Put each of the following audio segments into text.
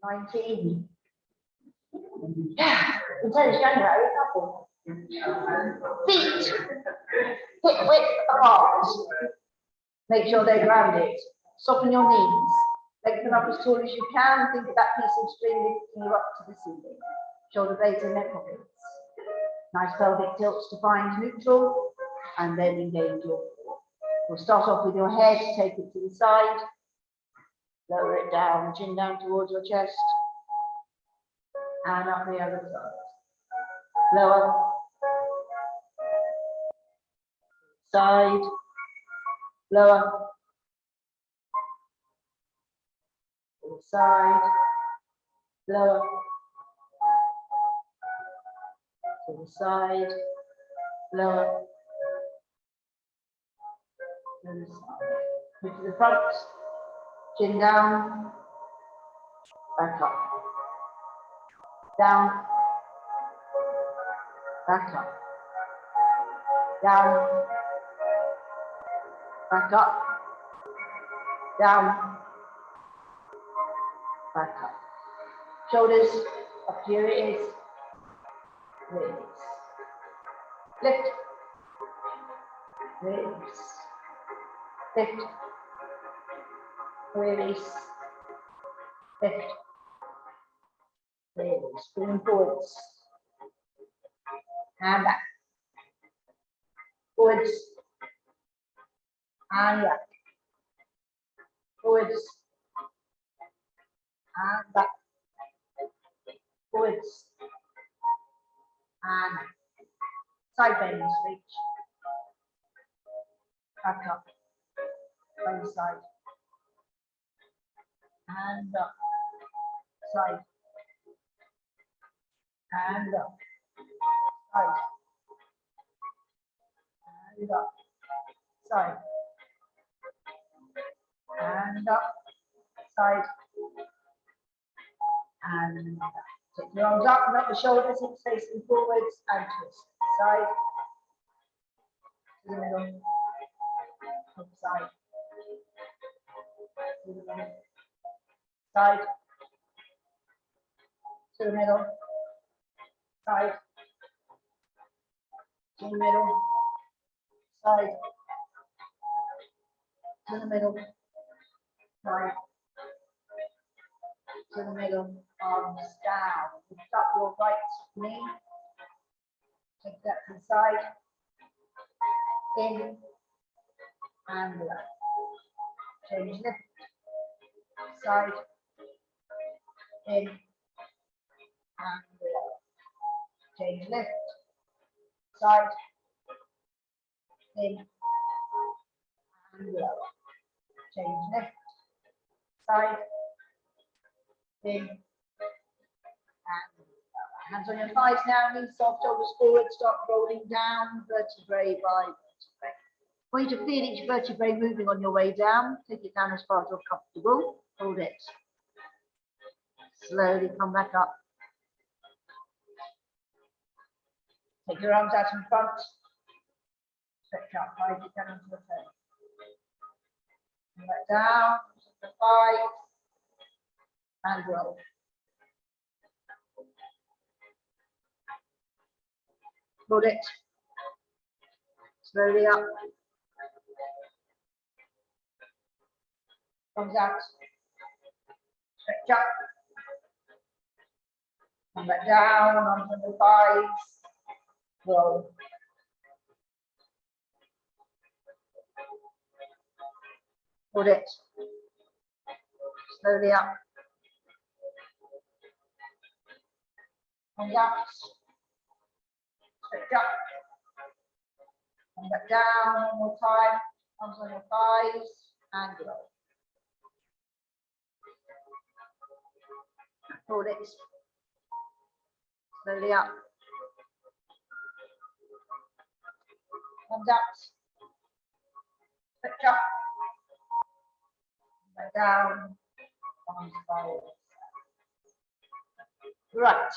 19. Yeah, until January, couple. Feet hip width apart. Make sure they're grounded. Soften your knees. Lengthen up as tall as you can. Think of that piece of string lifting you up to the ceiling. Shoulder blades and neck pockets. Nice pelvic tilts to find neutral, and then engage your core. We'll start off with your head. Take it to the side. Lower it down, chin down towards your chest. And up the other side. Lower. Side. Lower. Side. Lower. To the side. Lower. To the side. Move to the front. Chin down. Back up. Down. Back up. Down. Back up. Down. Back up. Shoulders up to your ears. Release. Lift. Release. Lift. Release. Lift. Release. Pulling forwards. And back. Forwards. And back. Forwards. And back. Forwards. And side bends, reach. Back up. From the side. And up. Side. And up. Side. And up. Side. And up. Side. And back. Take your arms up, let the shoulders hips facing forwards and twist. Side. To the middle. Side. To the middle. Side. To the middle. Side. To the middle. Side. To the middle. Side. To the middle. Arms down. Lift up your right knee. Take that to the side. In and left. Change lift. Side. In and left. Change lift. Side. In and left. Change lift. Side. In. Hands on your thighs now, knees soft, shoulders forward, start rolling down vertebrae by vertebrae. I want you to feel each vertebrae moving on your way down. Take it down as far as you're comfortable. Hold it. Slowly come back up. Take your arms out in front. Stretch up, hide it down onto the toe. Come back down, the thighs, and roll. Hold it. Slowly up. Comes out. Stretch up. Come back down onto the thighs. Roll. Hold it. Slowly up. Comes out. Stretch up. Come back down one more time. Arms on your thighs and roll. Hold it. Slowly up. Comes out. Stretch up. Come back down. Arms forward. Right.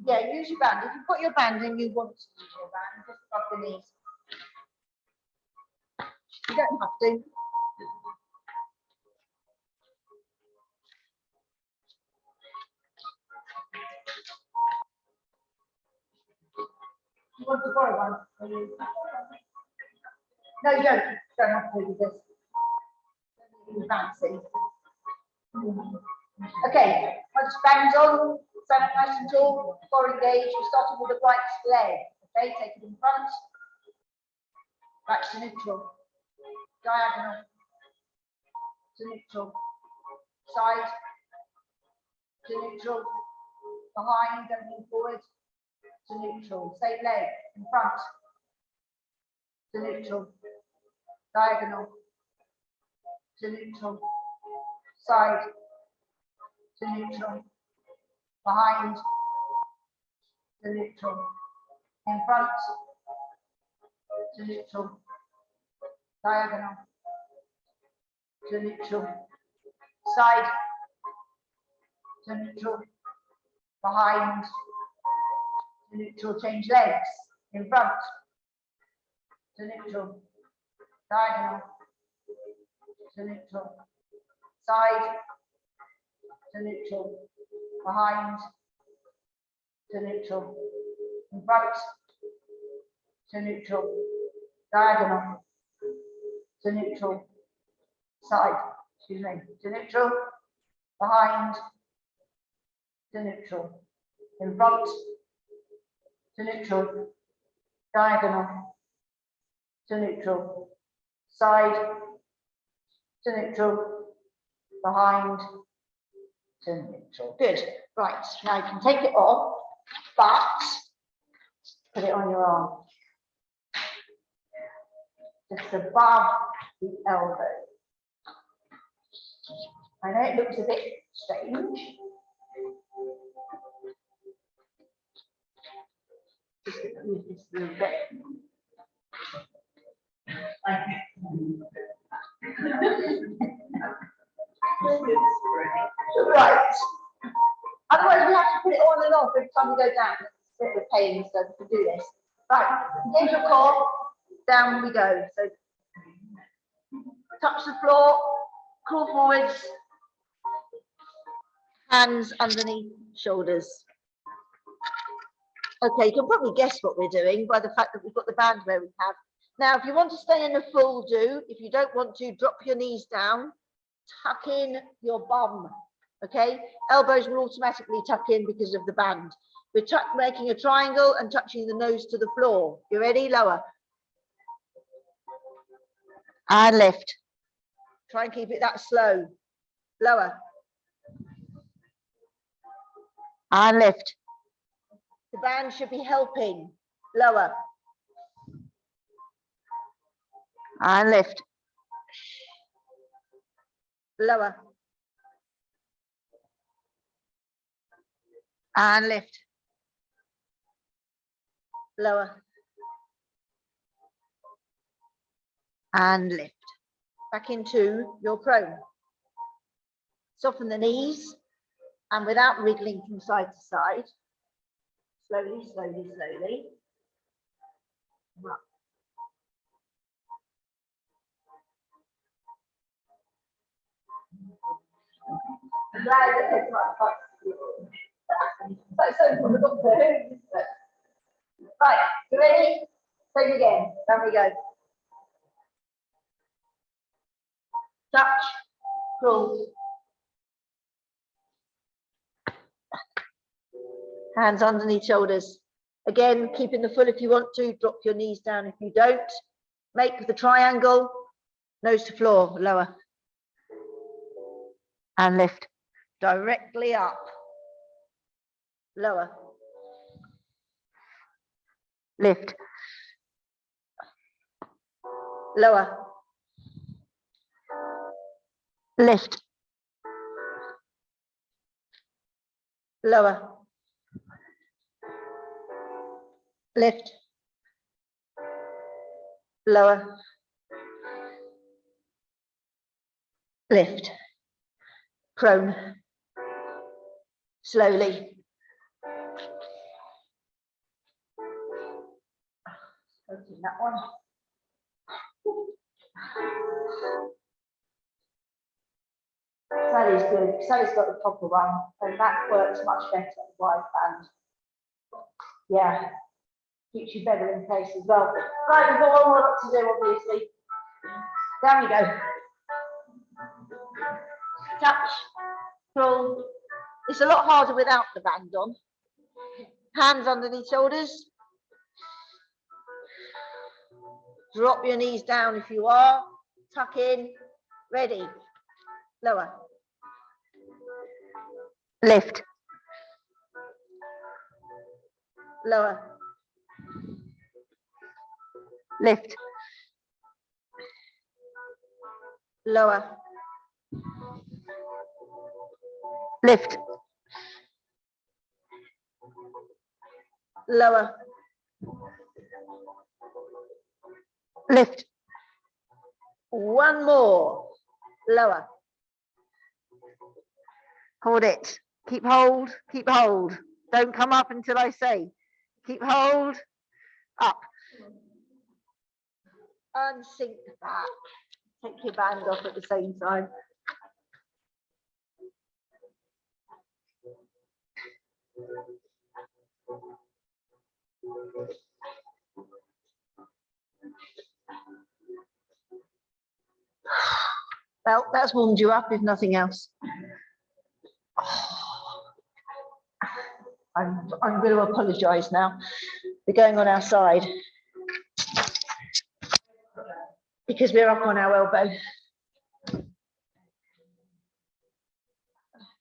Yeah, use your band. If you put your band in, you want to use your band, just above the knees. You don't have to. You want to borrow one? No, you don't. You don't have to do this. Fancy. Okay, once bangs on, stand up nice and tall, core engaged. We're starting with the right leg. Okay, take it in front, back to neutral, diagonal to neutral, side to neutral, behind and move forward to neutral. Same leg in front to neutral, diagonal to neutral, side to neutral, behind to neutral, in front to neutral, diagonal to neutral, side to neutral, behind to neutral, change legs, in front to neutral, diagonal to neutral, side to neutral, behind to neutral, in front to neutral, diagonal to neutral, side, excuse me, to neutral, behind to neutral, in front to neutral, diagonal to neutral, side to neutral, behind to neutral. Good. Right, now you can take it off, but put it on your arm. Just above the elbow. I know it looks a bit strange. Just going to use this a little bit. Right. Otherwise, we have to put it on and off every time we go down. It's a bit of a pain, so to do this. Right, engage your core. Down we go. So touch the floor, crawl forwards, hands underneath shoulders. Okay, you can probably guess what we're doing by the fact that we've got the band where we have. Now, if you want to stay in a full, do. If you don't want to, drop your knees down, tuck in your bum. Okay, elbows will automatically tuck in because of the band. We're making a triangle and touching the nose to the floor. You ready? Lower. And lift. Try and keep it that slow. Lower. And lift. The band should be helping. Lower. And lift. Lower. And lift. Lower. And lift. Back into your prone. Soften the knees and without wriggling from side to side. Slowly, slowly, slowly. Right. I'm glad that it's not so from the doctor. Right, you ready? Take it again. Down we go. Touch, crawl. Hands underneath shoulders. Again, keeping the full if you want to. Drop your knees down if you don't. Make the triangle. Nose to floor, lower. And lift. Directly up. Lower. Lift. Lower. Lift. Lower. Lift. Lower. Lift. Prone. Slowly. Open that one. Sally's good. Sally's got the proper one, and that works much better. Wide band. Yeah. Keeps you better in place as well. Right, we've got one more to do, obviously. Down we go. Touch, pull. It's a lot harder without the band on. Hands underneath shoulders. Drop your knees down if you are. Tuck in. Ready. Lower. Lift. Lower. Lift. Lower. Lift. Lower. Lift. One more. Lower. Hold it. Keep hold. Keep hold. Don't come up until I say. Keep hold. Up. Unsink back. Take your band off at the same time. Well, that's warmed you up, if nothing else. I'm going to apologise now. We're going on our side because we're up on our elbow.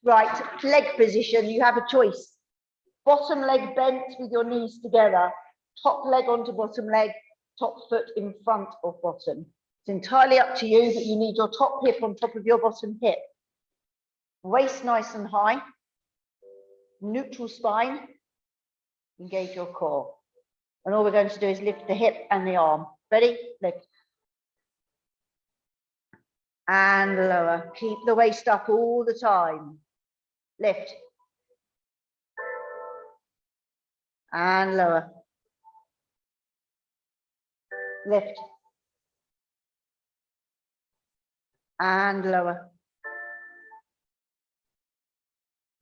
Right, leg position, you have a choice. Bottom leg bent with your knees together, top leg onto bottom leg, top foot in front of bottom. It's entirely up to you, but you need your top hip on top of your bottom hip. Waist nice and high, neutral spine, engage your core. And all we're going to do is lift the hip and the arm. Ready? Lift. And lower. Keep the waist up all the time. Lift. And lower. Lift. And lower.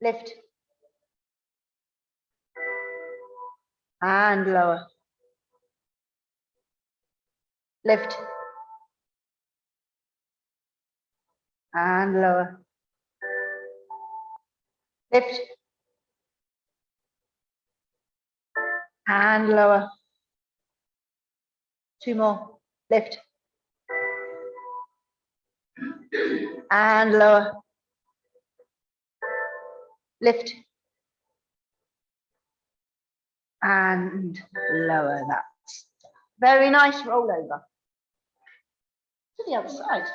Lift. And lower. Lift. And lower. Lift. And lower. Two more. Lift. And lower. Lift. And lower. That's very nice. Roll over. To the other side.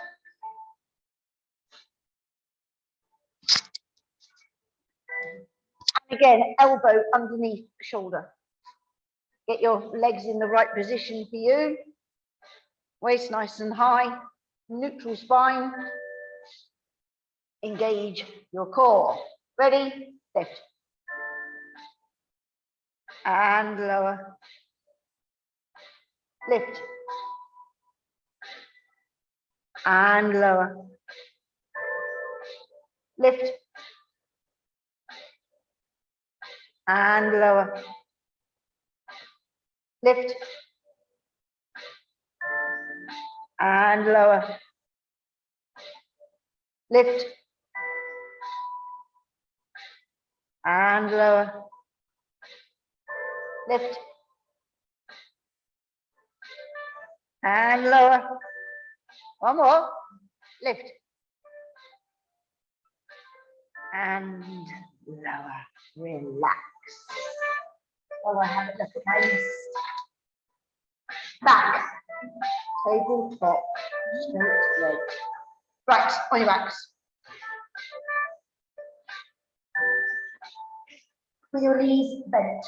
And again, elbow underneath shoulder. Get your legs in the right position for you. Waist nice and high. Neutral spine. Engage your core. Ready? Lift. And lower. Lift. And lower. Lift. And lower. Lift. And lower. Lift. And lower. Lift. And lower. One more. Lift. And lower. Relax. While I have a look at my wrist. Back. Tabletop. Straight leg. Right, on your backs. With your knees bent.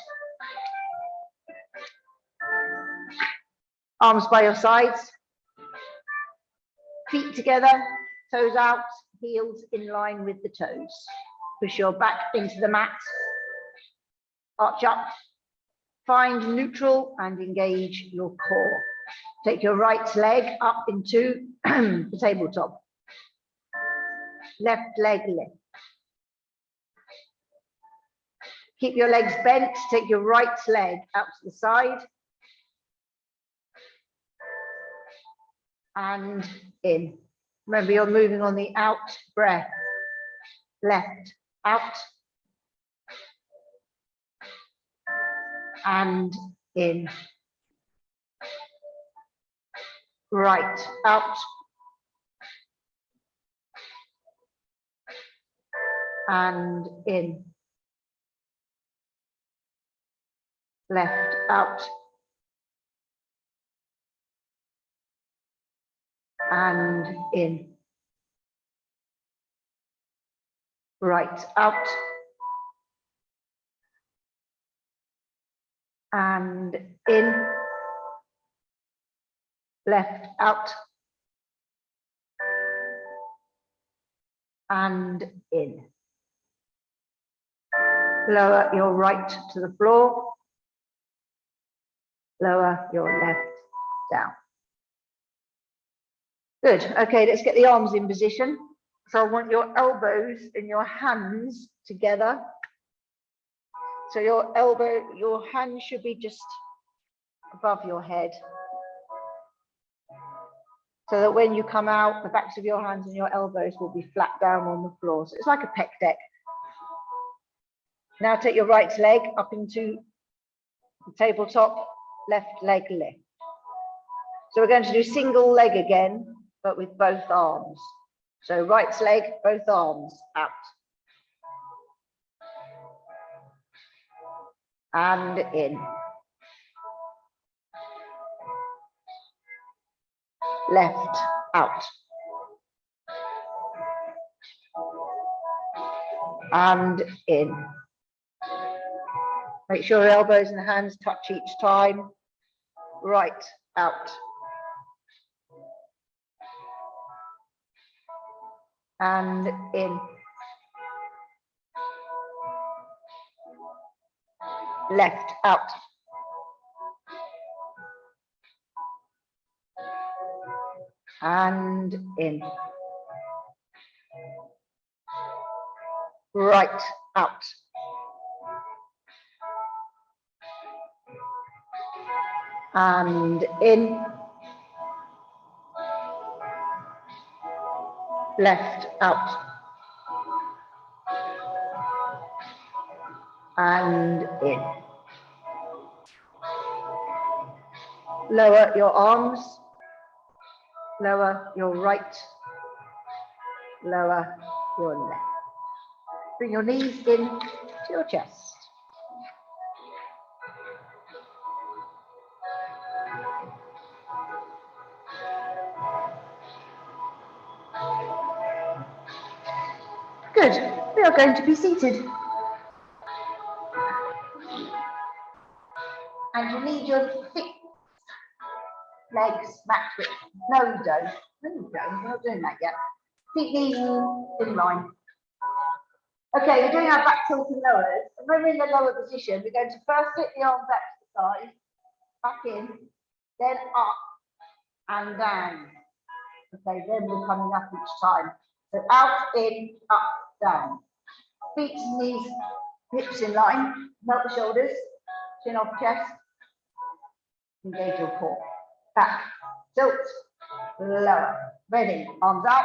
Arms by your sides. Feet together, toes out, heels in line with the toes. Push your back into the mat. Arch up. Find neutral and engage your core. Take your right leg up into the tabletop. Left leg lift. Keep your legs bent. Take your right leg out to the side. and in. Remember, you're moving on the out breath. Left, out, and in. Right, out, and in. Left, out, and in. Right, out, and in. Left, out, and in. Lower your right to the floor. Lower your left down. Good. Okay, let's get the arms in position. So I want your elbows and your hands together. So your hands should be just above your head. So that when you come out, the backs of your hands and your elbows will be flat down on the floor. So it's like a pec deck. Now take your right leg up into the tabletop, left leg lift. So we're going to do single leg again, but with both arms. So right leg, both arms out. And in. Left, out. And in. Make sure your elbows and hands touch each time. Right, out. And in. Left, out. And in. Right, out. And in. Left, out. And in. Lower your arms. Lower your right. Lower your left. Bring your knees in to your chest. Good. We are going to be seated. And you need your feet, legs match width. No, you don't. No, you don't. We're not doing that yet. Feet, knees in line. Okay, we're doing our back tilt and lowers. And when we're in the lower position, we're going to first flip the arms back to the side, back in, then up and down. Okay, then we're coming up each time. So out, in, up, down. Feet, knees, hips in line. Melt the shoulders, chin off chest. Engage your core. Back, tilt, lower. Ready, arms out.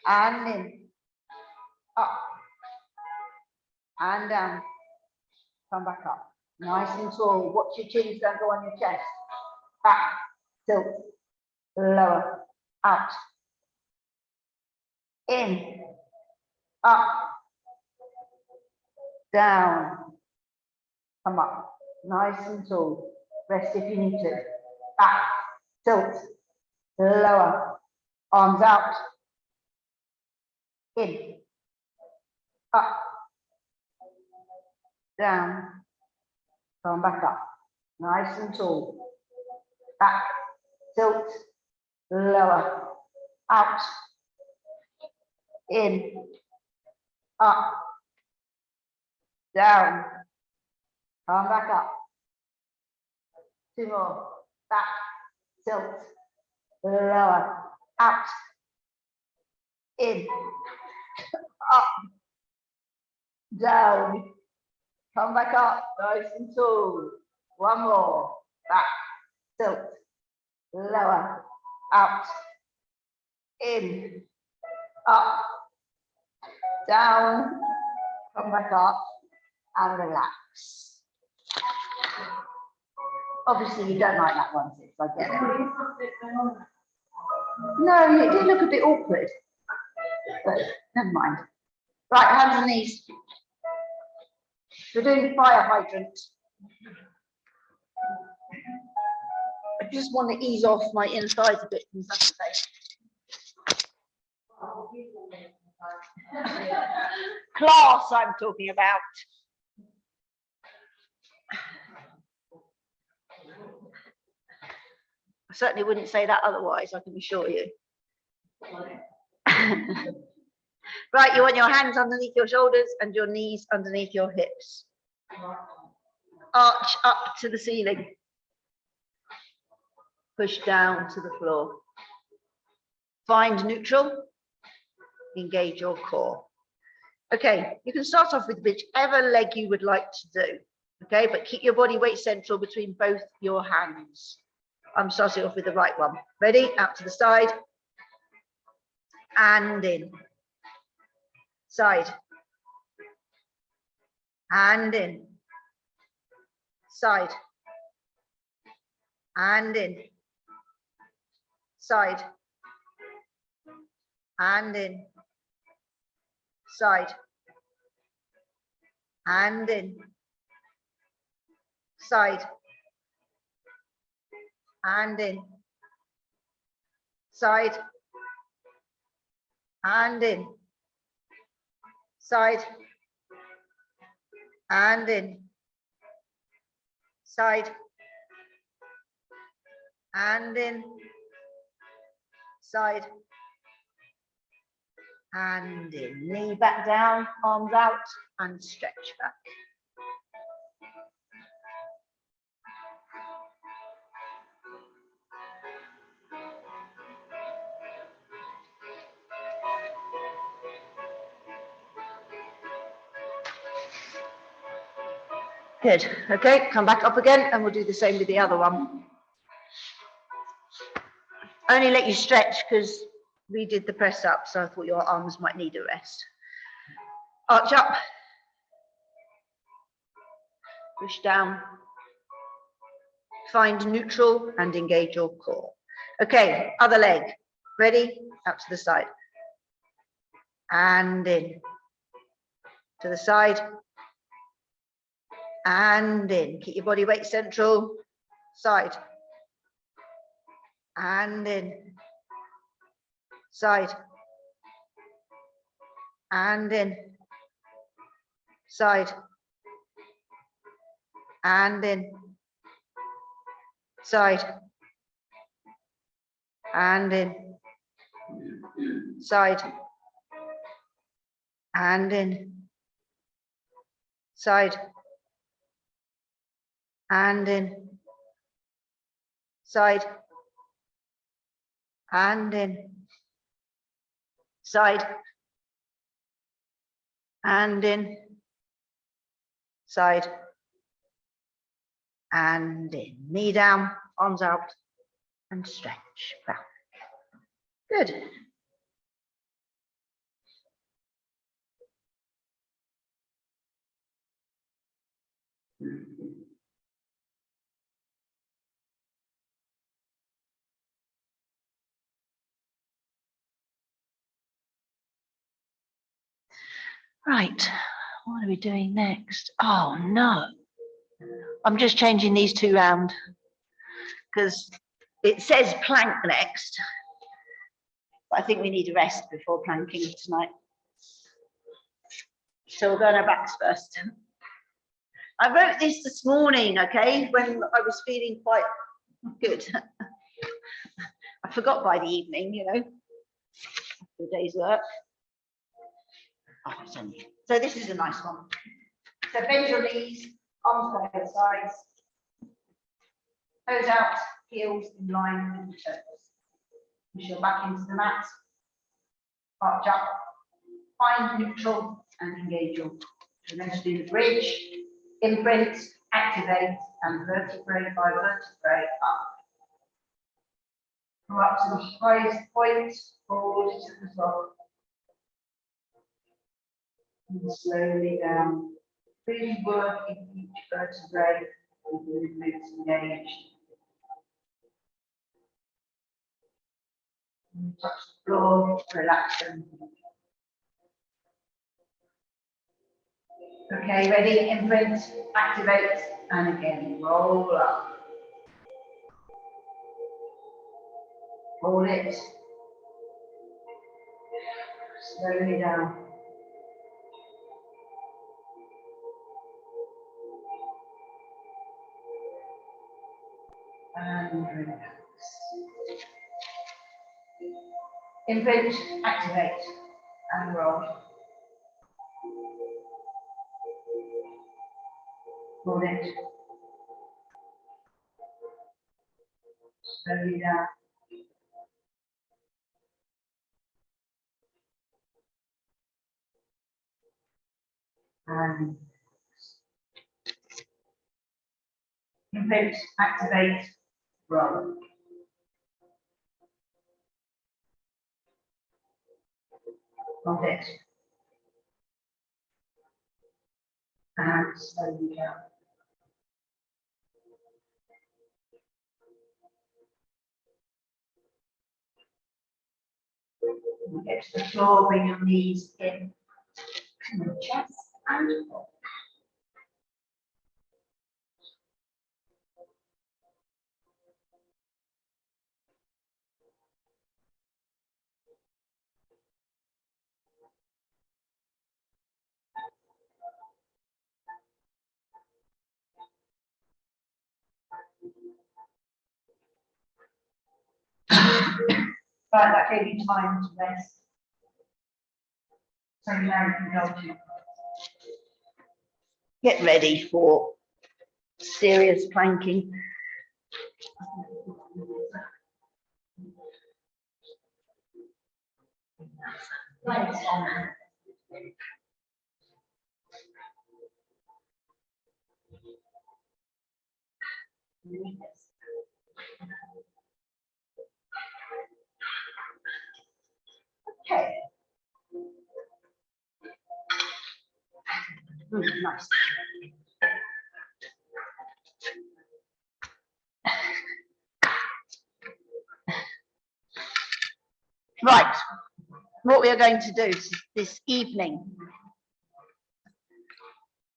And in. Up. And down. Come back up. Nice and tall. Watch your chins don't go on your chest. Back, tilt, lower, out. In. Up. Down. Come up. Nice and tall. Rest if you need to. Back, tilt, lower. Arms out. In. Up. Down. Come back up. Nice and tall. Back, tilt, lower. Out. In. Up. Down. Come back up. Two more. Back, tilt, lower, out, in, up, down. Come back up, nice and tall. One more. Back, tilt, lower, out, in, up, down, come back up, and relax. Obviously, you don't like that one, Sis, I get it. No, it did look a bit awkward, but never mind. Right, hands and knees. We're doing fire hydrant. I just want to ease off my insides a bit from Saturday. Class, I'm talking about. I certainly wouldn't say that otherwise, I can assure you. Right, you want your hands underneath your shoulders and your knees underneath your hips. Arch up to the ceiling. Push down to the floor. Find neutral. Engage your core. Okay, you can start off with whichever leg you would like to do. Okay, but keep your body weight central between both your hands. I'm starting off with the right one. Ready? Out to the side. And in. Side. And in. Side. And in. Side. And in. Side. And in. Side. And in. Side. And in. Side. And in. Side. And in. Side. And in. Knee back down, arms out, and stretch back. Good. Okay, come back up again, and we'll do the same with the other one. Only let you stretch because we did the press up, so I thought your arms might need a rest. Arch up. Push down. Find neutral and engage your core. Okay, other leg. Ready? Out to the side. And in. To the side. And in. Keep your body weight central. Side. And in. Side. And in. Side. And in. Side. And in. Side. And in. Side. And in. Side. And in. Side. And in. Side. And in. Knee down, arms out, and stretch back. Good. Right, what are we doing next? Oh no, I'm just changing these two round because it says plank next, but I think we need a rest before planking tonight. So we'll go on our backs first. I wrote this morning, okay, when I was feeling quite good. I forgot by the evening, you know, after the day's work. Oh, so this is a nice one. So bend your knees, arms by both sides, toes out, heels in line with the toes. Push your back into the mat, arch up, find neutral and engage your. So let's do the bridge, imprint, activate, and vertebrae by vertebrae up. Come up to the highest point, forward to the top. And slowly down. Really working each vertebrae with the glutes engaged. And touch the floor, relax them. Okay, ready? Imprint, activate, and again, roll up. Hold it. Slowly down. And relax. Imprint, activate, and roll. Hold it. Slowly down. And imprint, activate, roll. Hold it. And slowly down. Get to the floor, bring your knees in to your chest and up. Right, that gave you time to rest. So now you can go to get ready for serious planking. Okay. Nice. Right, what we are going to do this evening,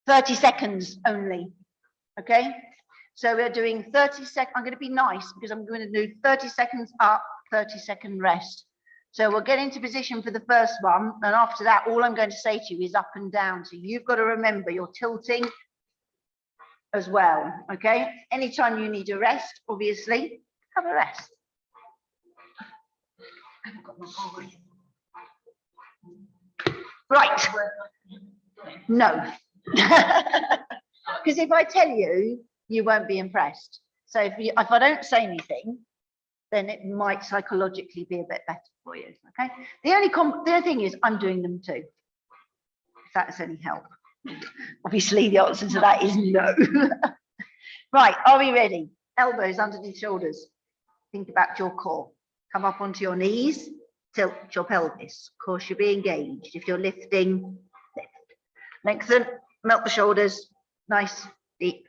30 seconds only, okay? So we're doing 30 seconds, I'm going to be nice because I'm going to do 30 seconds up, 30-second rest. So we'll get into position for the first one, and after that, all I'm going to say to you is up and down. So you've got to remember you're tilting as well, okay? Anytime you need a rest, obviously, have a rest. I haven't got my ball. Right. No. Because if I tell you, you won't be impressed. So if I don't say anything, then it might psychologically be a bit better for you, okay? The only thing is I'm doing them too, if that's any help. Obviously, the answer to that is no. Right, are we ready? Elbows underneath shoulders. Think about your core. Come up onto your knees, tilt your pelvis. Of course, you'll be engaged. If you're lifting, lift. Lengthen, melt the shoulders. Nice, deep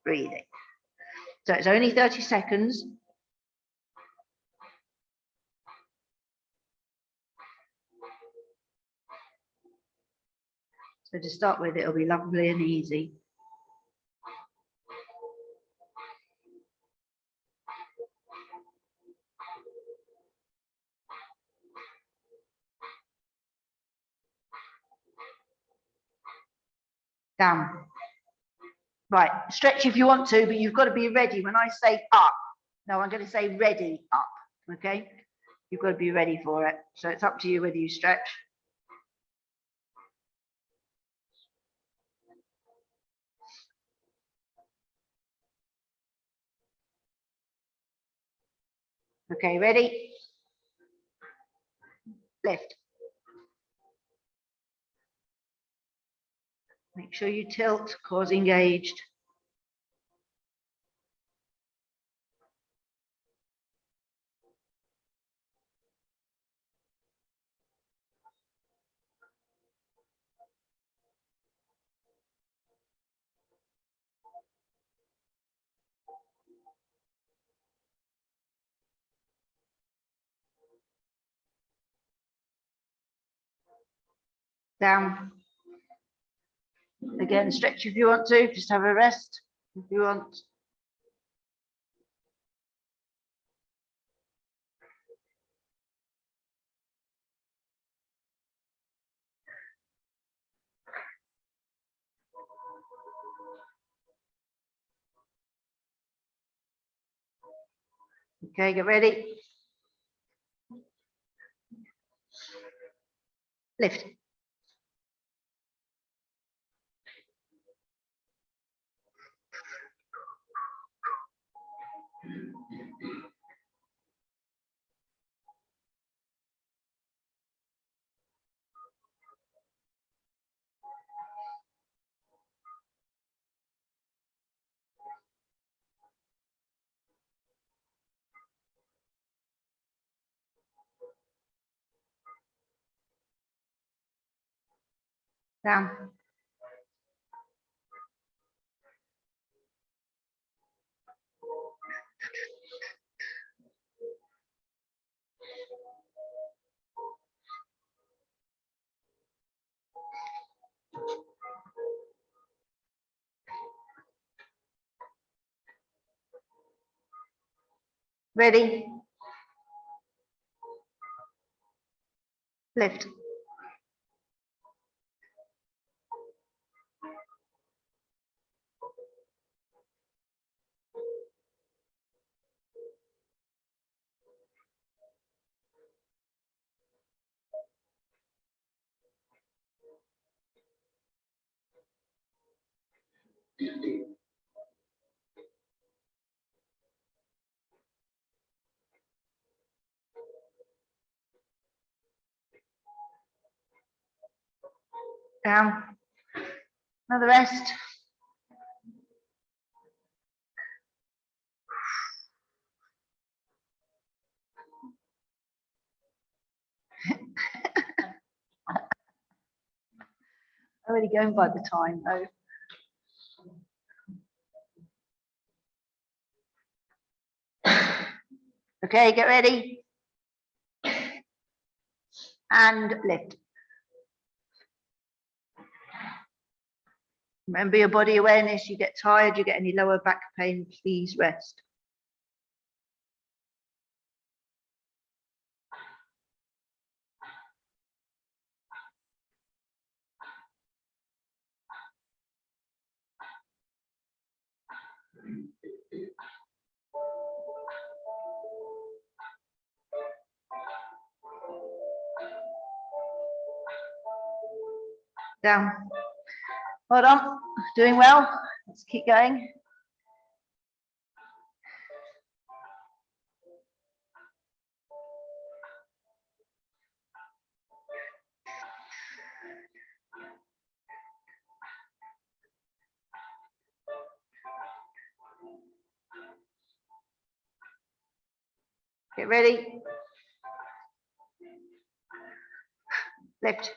breathing. So it's only 30 seconds. So to start with, it'll be lovely and easy. Down. Right, stretch if you want to, but you've got to be ready. When I say up, no, I'm going to say ready up, okay? You've got to be ready for it. So it's up to you whether you stretch. Okay, ready? Lift. Make sure you tilt, cause engaged. Down. Again, stretch if you want to, just have a rest if you want. Okay, get ready. Lift. Down. Ready? Lift. Down. Another rest. Already going by the time though. Okay, get ready. And lift. Remember your body awareness. You get tired, you get any lower back pain, please rest. Down. Hold on, doing well. Let's keep going. Get ready. Lift.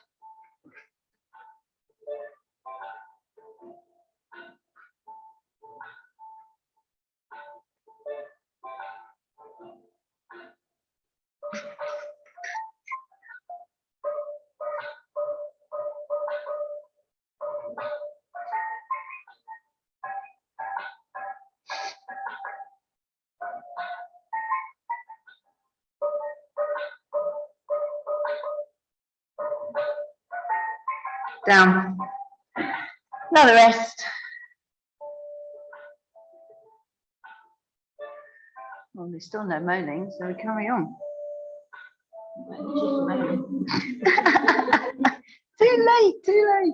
Down. Another rest. Well, there's still no moaning, so we carry on. Too late, too late.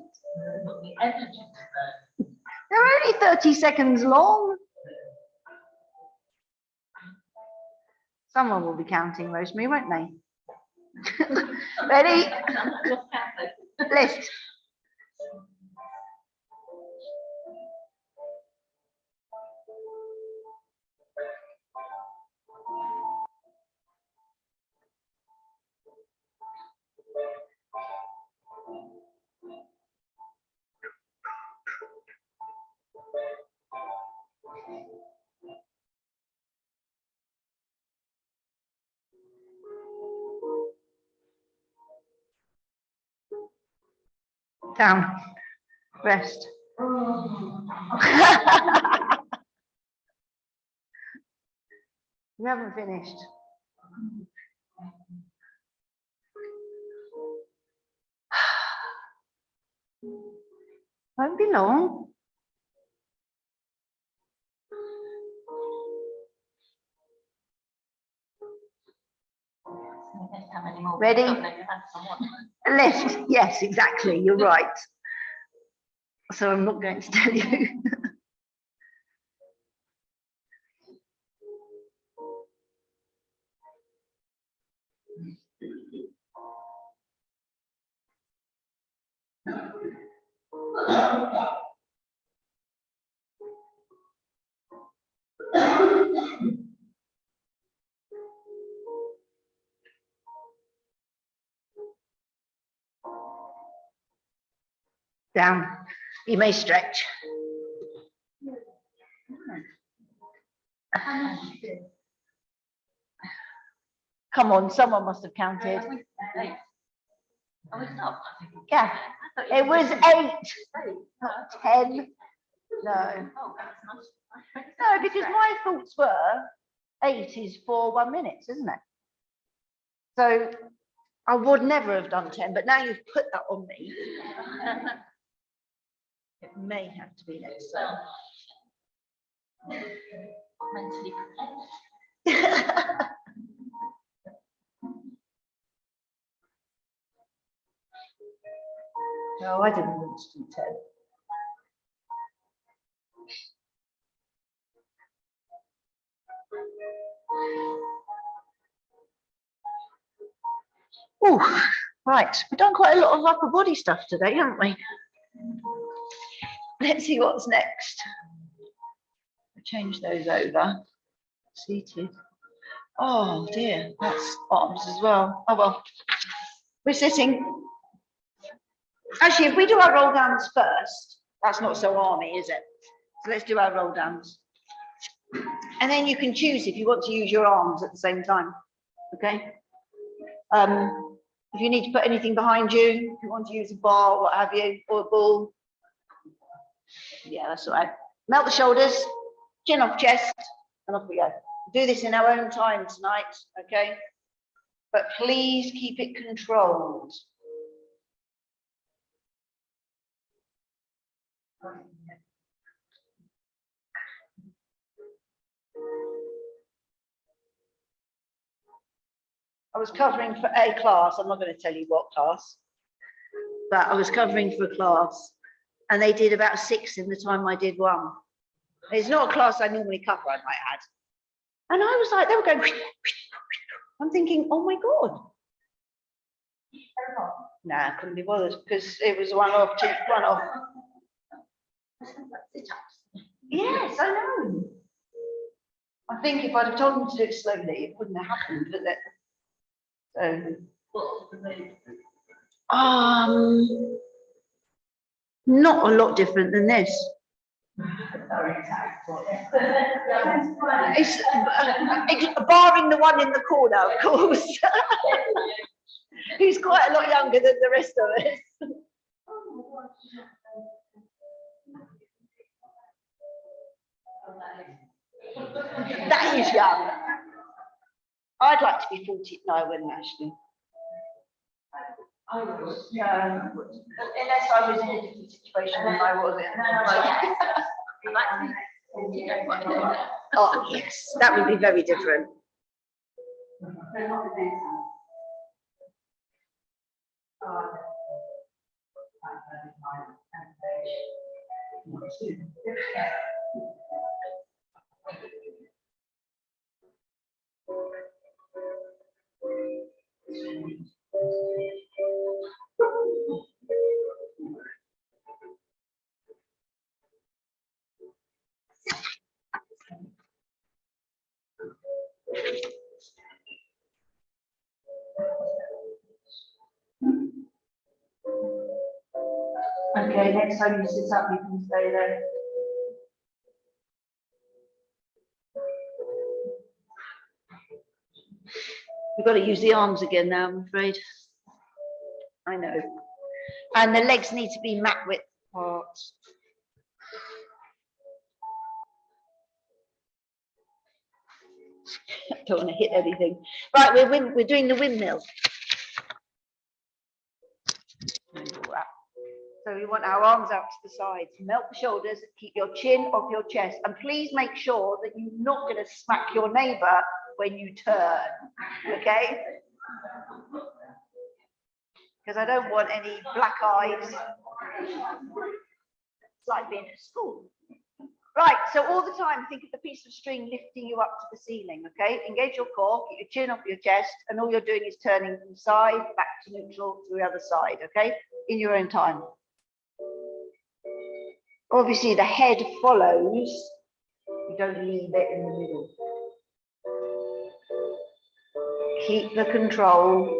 They're only 30 seconds long. Someone will be counting, Rosemary, won't they? Ready? Lift. Down. Rest. We haven't finished. Won't be long. Ready? Left. Yes, exactly. You're right. So I'm not going to tell you. Down. You may stretch. Come on, someone must have counted. Yeah, it was 8, not 10. No. No, because my thoughts were 8 is for 1 minute, isn't it? So I would never have done 10, but now you've put that on me. It may have to be next time. Mentally prepared. No, I didn't want to do 10. Oh, right. We've done quite a lot of upper body stuff today, haven't we? Let's see what's next. I'll change those over. Seated. Oh dear, that's arms as well. Oh well. We're sitting. Actually, if we do our roll downs first, that's not so army, is it? So let's do our roll downs. And then you can choose if you want to use your arms at the same time. Okay. If you need to put anything behind you, if you want to use a bar, what have you, or a ball. Yeah, that's all right. Melt the shoulders, chin off chest, and off we go. Do this in our own time tonight, okay? But please keep it controlled. I was covering for a class, I'm not going to tell you what class, but I was covering for a class and they did about 6 in the time I did 1. It's not a class I normally cover, I might add. And I was like, they were going, I'm thinking, oh my God. Nah, I couldn't be bothered because it was one off. Yes, I know. I think if I'd have told them to do it slowly, it wouldn't have happened, but that. Not a lot different than this. It's barring the one in the corner, of course, who's quite a lot younger than the rest of us. That is young. I'd like to be 40. No, I wouldn't actually. I was, unless I was in a different situation than I was in. Oh yes, that would be very different. Okay, next time you sit up, you can stay there. We've got to use the arms again now, I'm afraid. I know. And the legs need to be mat width apart. Don't want to hit anything. Right, we're doing the windmill. So we want our arms out to the sides. Melt the shoulders, keep your chin off your chest. And please make sure that you're not going to smack your neighbour when you turn, okay? Because I don't want any black eyes. It's like being at school. Right, so all the time, think of the piece of string lifting you up to the ceiling, okay? Engage your core, keep your chin off your chest, and all you're doing is turning from side, back to neutral, to the other side, okay? In your own time. Obviously, the head follows. You don't leave it in the middle. Keep the control.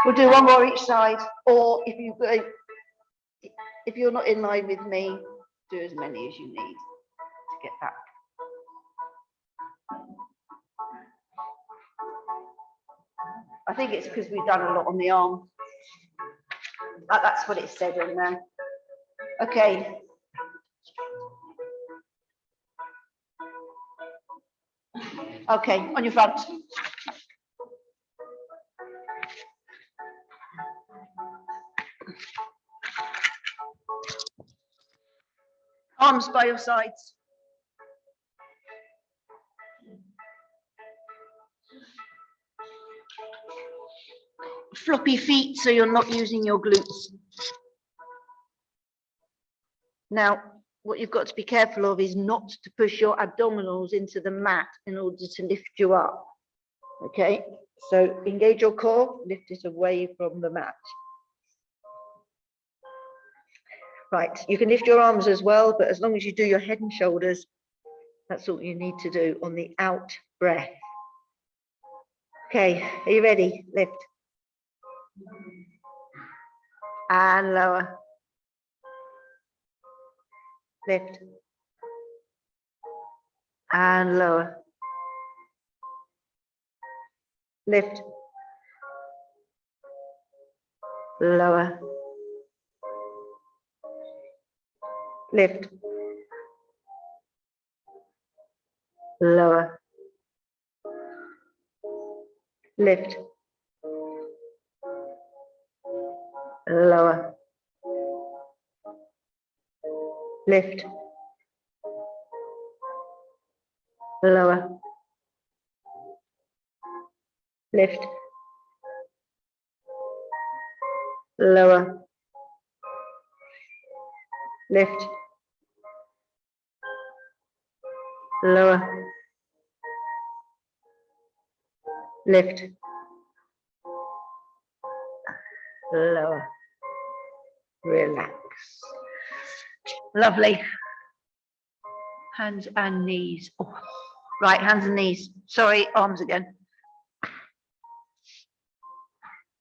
We'll do one more each side, or if you're not in line with me, do as many as you need to get back. I think it's because we've done a lot on the arm. That's what it said in there. Okay. Okay, on your front. Arms by your sides. Floppy feet so you're not using your glutes. Now, what you've got to be careful of is not to push your abdominals into the mat in order to lift you up. Okay, so engage your core, lift it away from the mat. Right, you can lift your arms as well, but as long as you do your head and shoulders, that's all you need to do on the out breath. Okay, are you ready? Lift. And lower. Lift. And lower. Lift. Lower. Lift. Lower. Lift. Lower. Lift. Lower. Lift. Lower. Lift. Lower. Lift. Lower. Relax. Lovely. Hands and knees. Oh. Right, hands and knees. Sorry, arms again.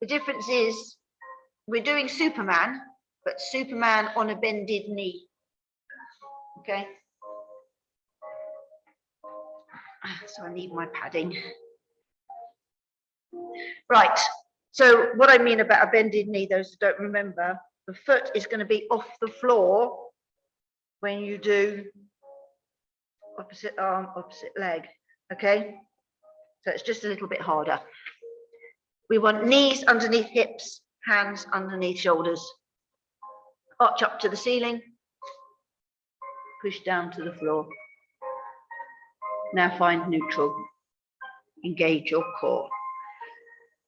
The difference is we're doing Superman, but Superman on a bended knee. Okay. So I need my padding. Right. So what I mean about a bended knee, those who don't remember, the foot is going to be off the floor when you do opposite arm, opposite leg. Okay. So it's just a little bit harder. We want knees underneath hips, hands underneath shoulders. Arch up to the ceiling. Push down to the floor. Now find neutral. Engage your core.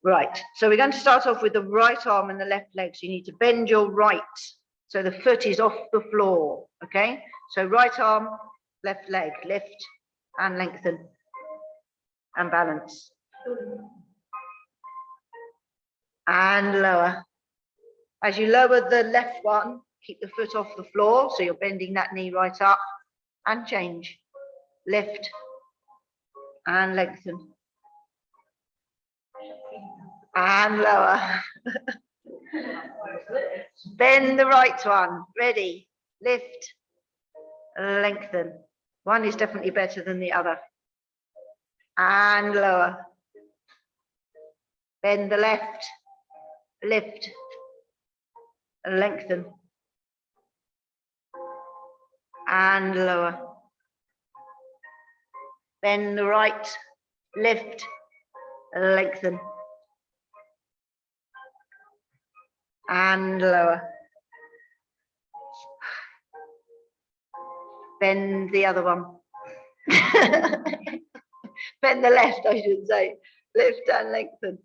Right, so we're going to start off with the right arm and the left leg. So you need to bend your right. So the foot is off the floor, okay? So right arm, left leg, lift and lengthen and balance. And lower. As you lower the left one, keep the foot off the floor, so you're bending that knee right up, and change. Lift and lengthen. And lower. Bend the right one. Ready. Lift. Lengthen. One is definitely better than the other. And lower. Bend the left. Lift. Lengthen. And lower. Bend the right. Lift. Lengthen. And lower. Bend the other one. Bend the left, I should say. Lift and lengthen.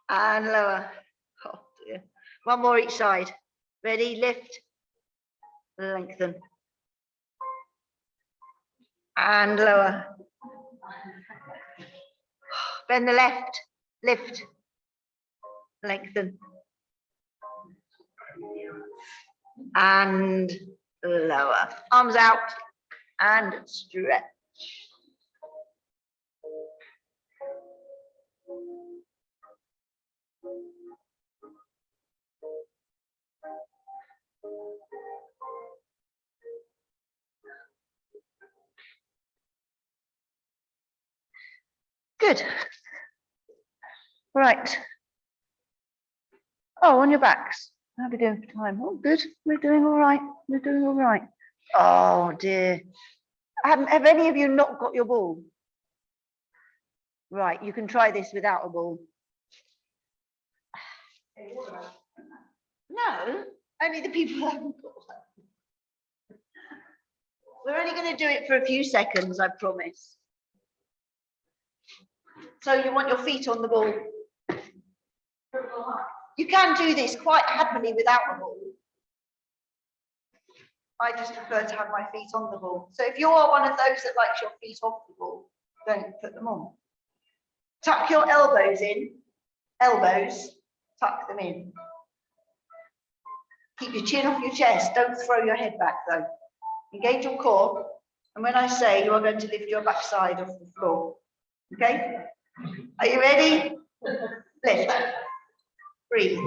And lower. Oh dear. One more each side. Ready, lift, lengthen. And lower. Bend the left, lift, lengthen. And lower. Arms out and stretch. Good. Right. Oh, on your backs. How are we doing for time? Oh, good. We're doing all right. We're doing all right. Oh, dear. Have any of you not got your ball? Right, you can try this without a ball. No, only the people who haven't got one. We're only going to do it for a few seconds, I promise. So you want your feet on the ball. You can do this quite happily without a ball. I just prefer to have my feet on the ball. So if you are one of those that likes your feet off the ball, don't put them on. Tuck your elbows in. Elbows, tuck them in. Keep your chin off your chest. Don't throw your head back though. Engage your core. And when I say, you are going to lift your backside off the floor. Okay? Are you ready? Lift. Breathe.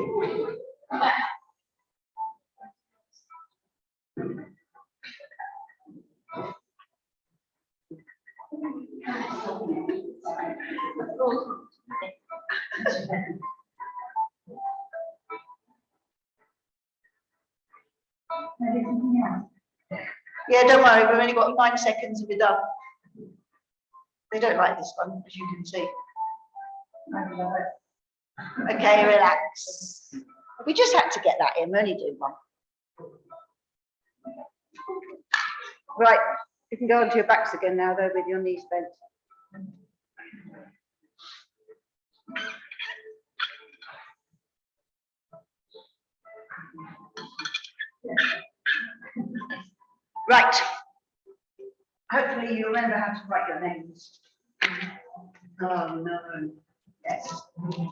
Yeah, don't worry, we've only got 9 seconds and we're done. They don't like this one, as you can see. Okay, relax. We just had to get that in, we're only doing one. Right, you can go onto your backs again now, though, with your knees bent. Right. Hopefully you remember how to write your names. Oh no. Yes.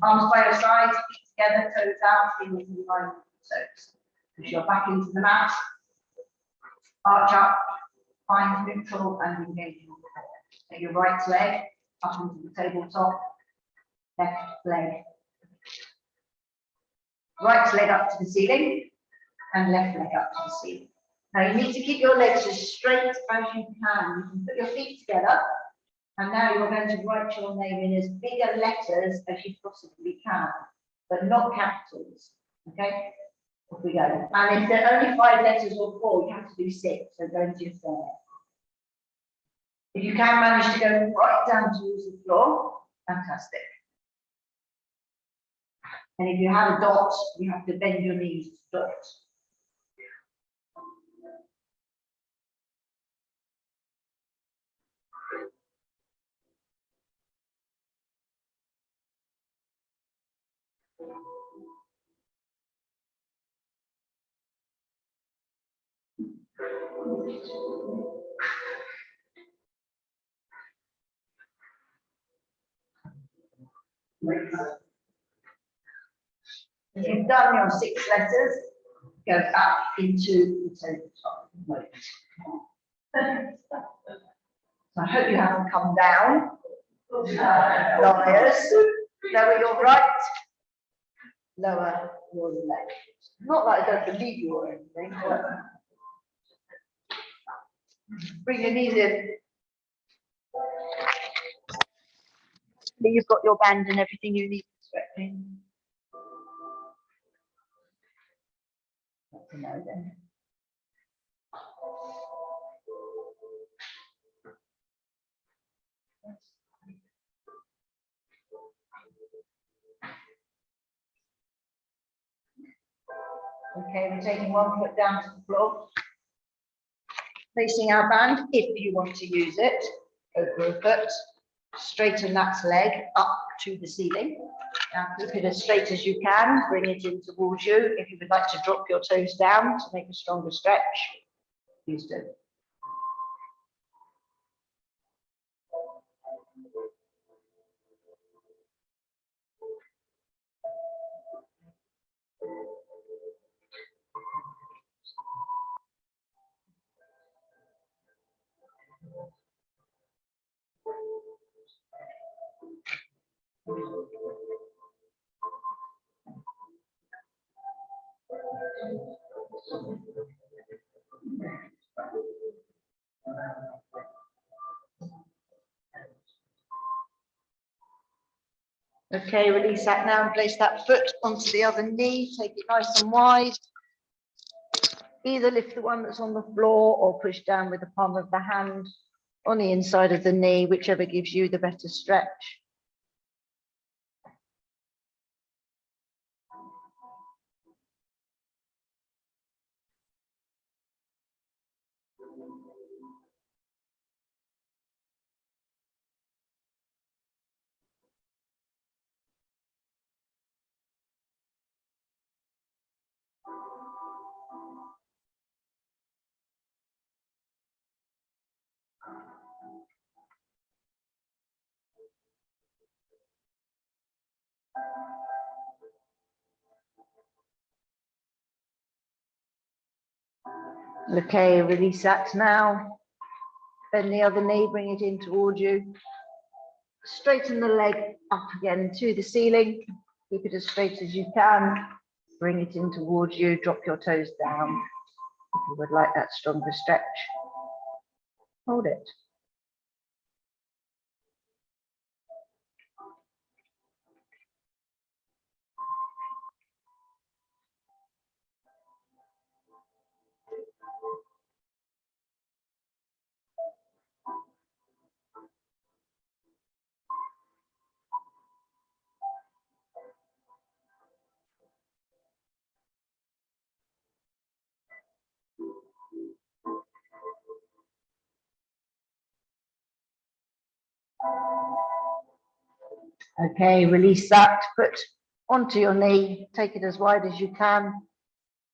Arms by your sides, feet together, toes out, fingers in line with the toes. Push your back into the mat. Arch up, find neutral and engage your core. Take your right leg up onto the tabletop. Left leg. Right leg up to the ceiling and left leg up to the ceiling. Now you need to keep your legs as straight as you can. You can put your feet together, and now you're going to write your name in as bigger letters as you possibly can, but not capitals. Okay? Off we go. And if there are only 5 letters or 4, you have to do 6, so go into your surname. If you can manage to go right down towards the floor, fantastic. And if you have a dot, you have to bend your knees to dot. You've done your 6 letters, go back into the tabletop. So I hope you haven't come down. Liars. Lower your right, lower your left. Not that I don't believe you or anything, but bring your knees in. You've got your band and everything you need for stretching. That's a no then. Okay, we're taking one foot down to the floor. Facing our band, if you want to use it, go for a foot. Straighten that leg up to the ceiling. Now keep it as straight as you can. Bring it in towards you. If you would like to drop your toes down to make a stronger stretch, please do. Okay, release that now and place that foot onto the other knee. Take it nice and wide. Either lift the one that's on the floor or push down with the palm of the hand on the inside of the knee, whichever gives you the better stretch. Okay, release that now. Bend the other knee, bring it in towards you. Straighten the leg up again to the ceiling. Keep it as straight as you can. Bring it in towards you. Drop your toes down. If you would like that stronger stretch, hold it. Okay, release that foot onto your knee. Take it as wide as you can.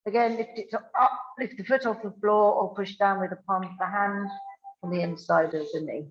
Again, lift it up, lift the foot off the floor or push down with the palm of the hand on the inside of the knee.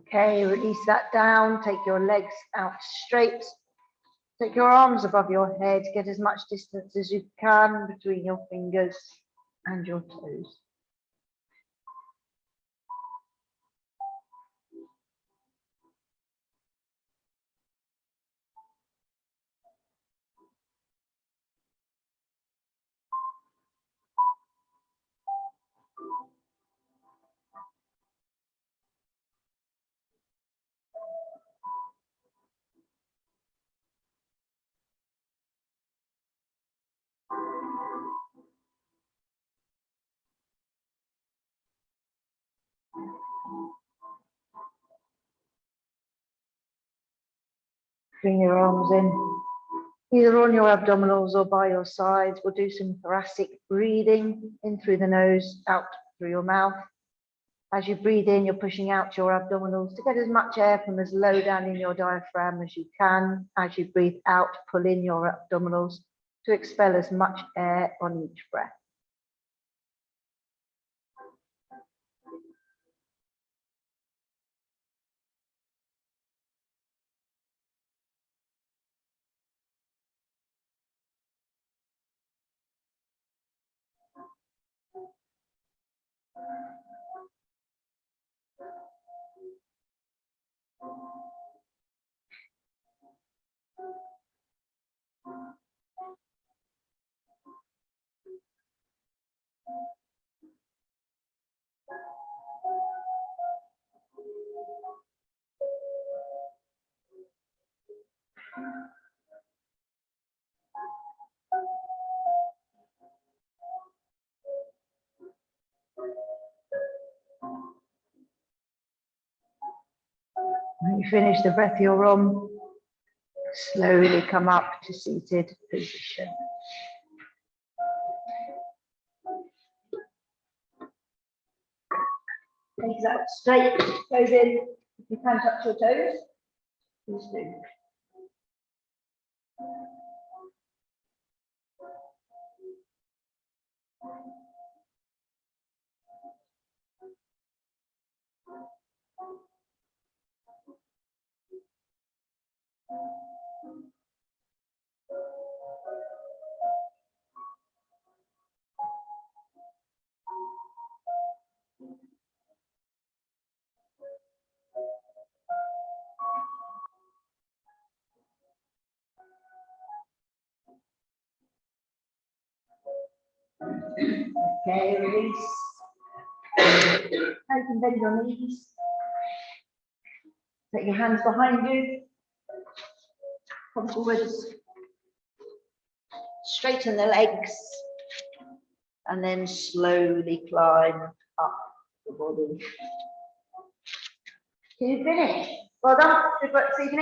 Okay, release that down. Take your legs out straight. Take your arms above your head. Get as much distance as you can between your fingers and your toes. Bring your arms in, either on your abdominals or by your sides. We'll do some thoracic breathing, in through the nose, out through your mouth. As you breathe in, you're pushing out your abdominals to get as much air from as low down in your diaphragm as you can. As you breathe out, pull in your abdominals to expel as much air on each breath. When you finish the breath you're on, slowly come up to seated position. Legs out straight, toes in. If you can touch your toes, please do. Okay, release. Now you can bend your knees. Take your hands behind you. Come forwards. Straighten the legs. And then slowly climb up the body. Can you finish? Well done. So you can